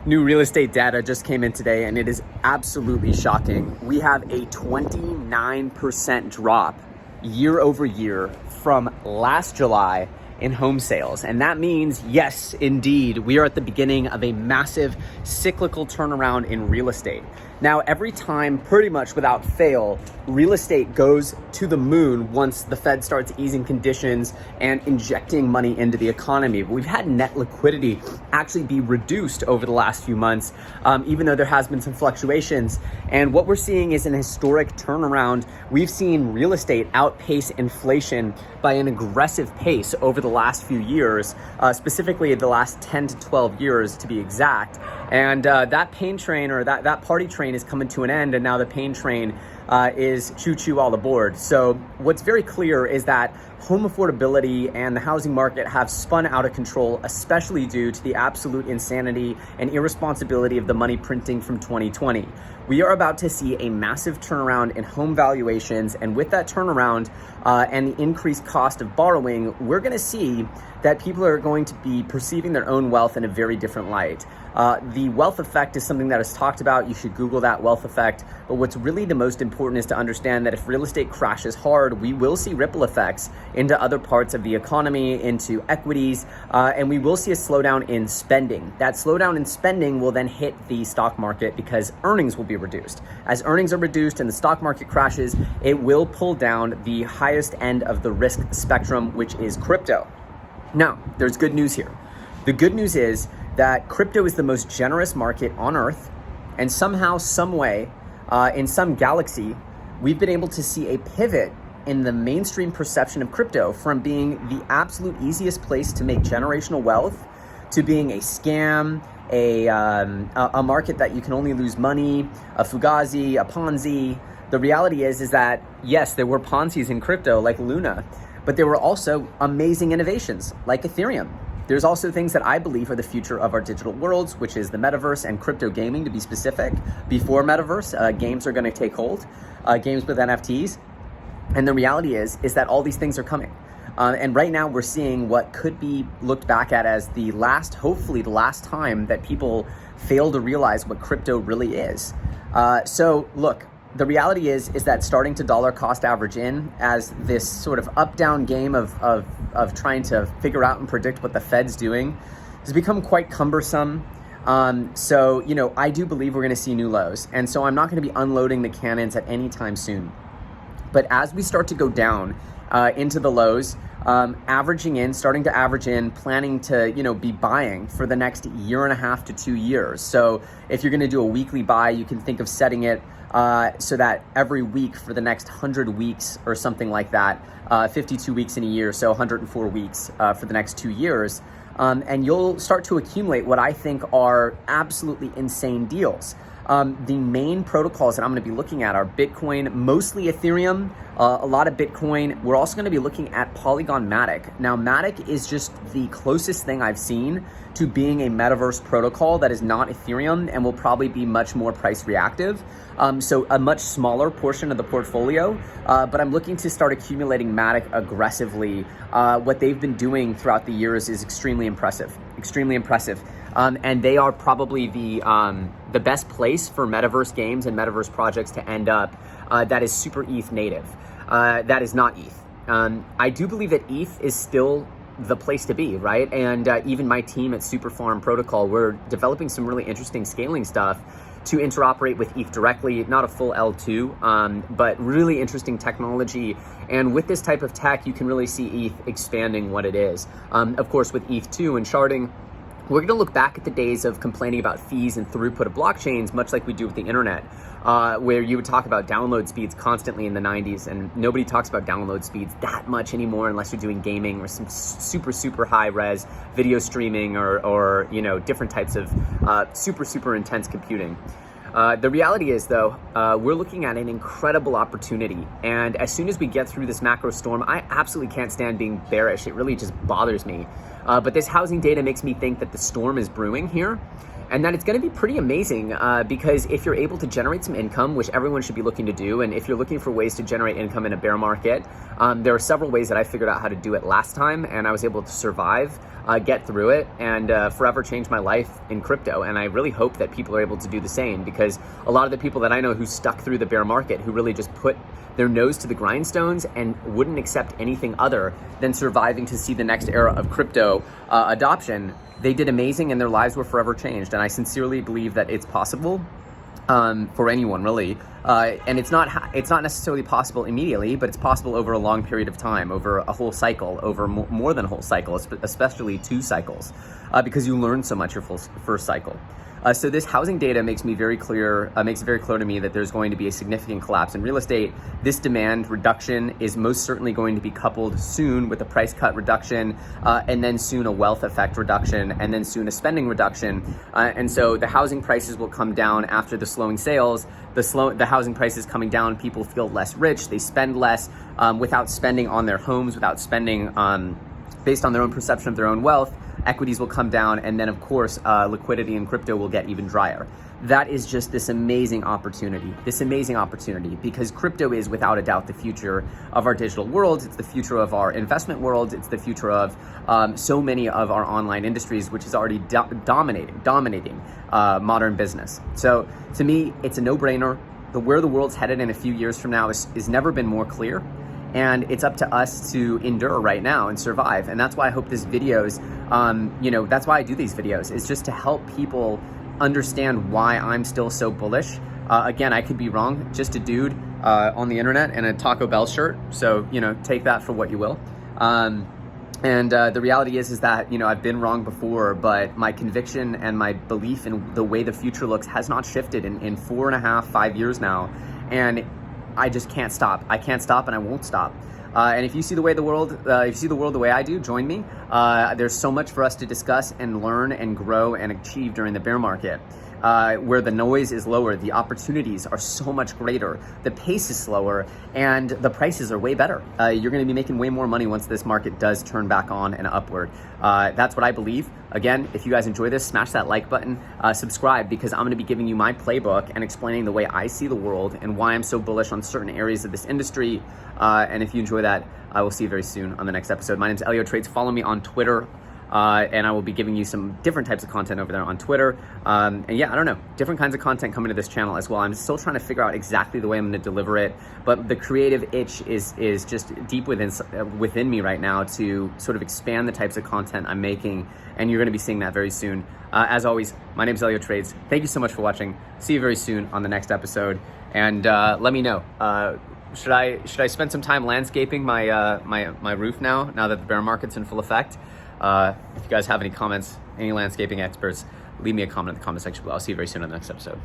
New real estate data just came in today, and it is absolutely shocking. We have a 29% drop year over year from last July in home sales. And that means, yes, indeed, we are at the beginning of a massive cyclical turnaround in real estate. Now, every time, pretty much without fail, real estate goes to the moon once the Fed starts easing conditions and injecting money into the economy. But we've had net liquidity actually be reduced over the last few months, even though there has been some fluctuations. And what we're seeing is an historic turnaround. We've seen real estate outpace inflation by an aggressive pace over the last few years, specifically the last 10 to 12 years to be exact. And that pain train, or that party train, is coming to an end, and now the pain train is choo-choo all aboard. So what's very clear is that home affordability and the housing market have spun out of control, especially due to the absolute insanity and irresponsibility of the money printing from 2020. We are about to see a massive turnaround in home valuations, and with that turnaround and the increased cost of borrowing, we're going to see that people are going to be perceiving their own wealth in a very different light. The wealth effect is something that is talked about. You should Google that, wealth effect. But what's really the most important is to understand that if real estate crashes hard, we will see ripple effects into other parts of the economy, into equities, and we will see a slowdown in spending. That slowdown in spending will then hit the stock market because earnings will be reduced. As earnings are reduced and the stock market crashes, it will pull down the highest end of the risk spectrum, which is crypto. Now, there's good news here. The good news is that crypto is the most generous market on earth, and somehow, some way, in some galaxy, we've been able to see a pivot in the mainstream perception of crypto from being the absolute easiest place to make generational wealth to being a scam, a market that you can only lose money, a fugazi, a Ponzi. The reality is that, yes, there were Ponzi's in crypto like Luna, but there were also amazing innovations like Ethereum. There's also things that I believe are the future of our digital worlds, which is the metaverse and crypto gaming, to be specific. Before metaverse, games are going to take hold, games with NFTs. And the reality is that all these things are coming. And right now we're seeing what could be looked back at as the last, hopefully the last time that people fail to realize what crypto really is. So look, the reality is that starting to dollar cost average in as this sort of up-down game of trying to figure out and predict what the Fed's doing has become quite cumbersome. So, I do believe we're going to see new lows. And so I'm not going to be unloading the cannons at any time soon. But as we start to go down into the lows, starting to average in, planning to, be buying for the next year and a half to 2 years. So if you're going to do a weekly buy, you can think of setting it so that every week for the next 100 weeks or something like that, 52 weeks in a year, so 104 weeks for the next 2 years. And you'll start to accumulate what I think are absolutely insane deals. The main protocols that I'm going to be looking at are Bitcoin, mostly Ethereum, a lot of Bitcoin. We're also going to be looking at Polygon Matic. Now, Matic is just the closest thing I've seen to being a metaverse protocol that is not Ethereum and will probably be much more price reactive. So a much smaller portion of the portfolio, but I'm looking to start accumulating Matic aggressively. What they've been doing throughout the years is extremely impressive. And they are probably the best place for metaverse games and metaverse projects to end up that is super ETH native. That is not ETH. I do believe that ETH is still the place to be, right? And even my team at Superfarm Protocol, we're developing some really interesting scaling stuff to interoperate with ETH directly, not a full L2, but really interesting technology. And with this type of tech, you can really see ETH expanding what it is. Of course, with ETH2 and sharding, we're going to look back at the days of complaining about fees and throughput of blockchains, much like we do with the internet, where you would talk about download speeds constantly in the 90s, and nobody talks about download speeds that much anymore unless you're doing gaming or some super high res video streaming or different types of super intense computing. The reality is, though, we're looking at an incredible opportunity. And as soon as we get through this macro storm, I absolutely can't stand being bearish. It really just bothers me. But this housing data makes me think that the storm is brewing here, and that it's going to be pretty amazing because if you're able to generate some income, which everyone should be looking to do, and if you're looking for ways to generate income in a bear market, there are several ways that I figured out how to do it last time, and I was able to survive. get through it, and forever change my life in crypto. And I really hope that people are able to do the same, because a lot of the people that I know who stuck through the bear market, who really just put their nose to the grindstones and wouldn't accept anything other than surviving to see the next era of crypto adoption, they did amazing and their lives were forever changed. And I sincerely believe that it's possible for anyone, really. And it's not necessarily possible immediately, but it's possible over a long period of time, over a whole cycle, over more than a whole cycle, especially 2 cycles, because you learn so much your first cycle. So this housing data makes it very clear to me that there's going to be a significant collapse in real estate. This demand reduction is most certainly going to be coupled soon with a price cut reduction, and then soon a wealth effect reduction, and then soon a spending reduction. And so the housing prices will come down after the slowing sales. The housing prices coming down, people feel less rich, they spend less without spending on their homes, without spending based on their own perception of their own wealth. Equities will come down, and then of course liquidity in crypto will get even drier. That is just this amazing opportunity, because crypto is without a doubt the future of our digital world. It's the future of our investment world. It's the future of so many of our online industries, which is already dominating modern business. So to me, it's a no-brainer. Where the world's headed in a few years from now is never been more clear. And it's up to us to endure right now and survive. And that's why I hope this videos, that's why I do these videos, is just to help people understand why I'm still so bullish. Again, I could be wrong, just a dude on the internet in a Taco Bell shirt. So, take that for what you will. And the reality is that, I've been wrong before, but my conviction and my belief in the way the future looks has not shifted in 4.5, 5 years now. And I just can't stop. I can't stop, and I won't stop. And if you see the world the way I do, join me. There's so much for us to discuss and learn and grow and achieve during the bear market. Where the noise is lower, the opportunities are so much greater, the pace is slower, and the prices are way better. You're going to be making way more money once this market does turn back on and upward. That's what I believe. Again, if you guys enjoy this, smash that like button, subscribe, because I'm going to be giving you my playbook and explaining the way I see the world and why I'm so bullish on certain areas of this industry. And if you enjoy that, I will see you very soon on the next episode. My name is Elio Trades. Follow me on Twitter. And I will be giving you some different types of content over there on Twitter. And yeah, I don't know, different kinds of content coming to this channel as well. I'm still trying to figure out exactly the way I'm going to deliver it, but the creative itch is just deep within me right now to sort of expand the types of content I'm making, and you're going to be seeing that very soon. As always, my name is Elio Trades. Thank you so much for watching. See you very soon on the next episode, and let me know. Should I spend some time landscaping my roof now that the bear market's in full effect? If you guys have any comments, any landscaping experts, leave me a comment in the comment section below. I'll see you very soon on the next episode.